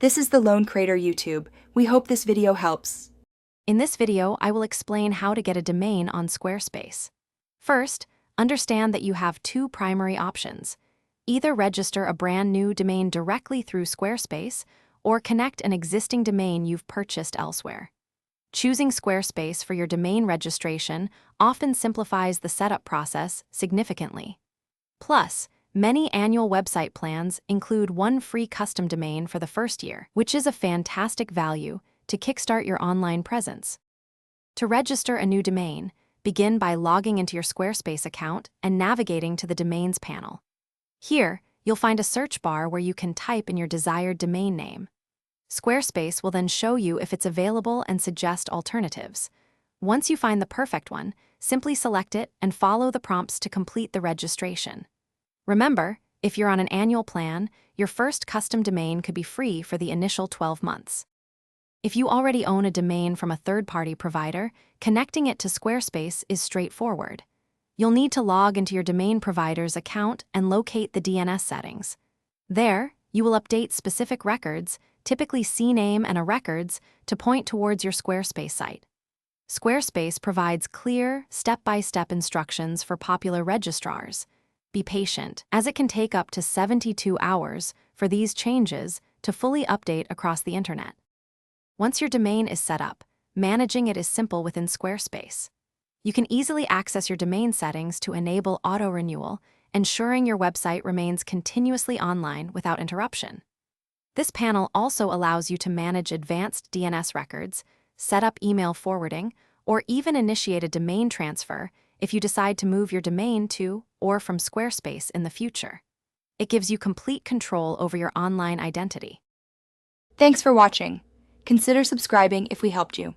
This is the Lone Creator YouTube. We hope this video helps. In this video, I will explain how to get a domain on Squarespace. First, understand that you have two primary options. Either register a brand new domain directly through Squarespace or connect an existing domain you've purchased elsewhere. Choosing Squarespace for your domain registration often simplifies the setup process significantly. Plus, many annual website plans include one free custom domain for the first year, which is a fantastic value to kickstart your online presence. To register a new domain, begin by logging into your Squarespace account and navigating to the Domains panel. Here, you'll find a search bar where you can type in your desired domain name. Squarespace will then show you if it's available and suggest alternatives. Once you find the perfect one, simply select it and follow the prompts to complete the registration. Remember, if you're on an annual plan, your first custom domain could be free for the initial 12 months. If you already own a domain from a third-party provider, connecting it to Squarespace is straightforward. You'll need to log into your domain provider's account and locate the DNS settings. There, you will update specific records, typically CNAME and a records, to point towards your Squarespace site. Squarespace provides clear, step-by-step instructions for popular registrars. Be patient, as it can take up to 72 hours for these changes to fully update across the internet. Once your domain is set up, managing it is simple within Squarespace. You can easily access your domain settings to enable auto-renewal, ensuring your website remains continuously online without interruption. This panel also allows you to manage advanced DNS records, set up email forwarding, or even initiate a domain transfer if you decide to move your domain to or from Squarespace in the future. It gives you complete control over your online identity. Thanks for watching. Consider subscribing if we helped you.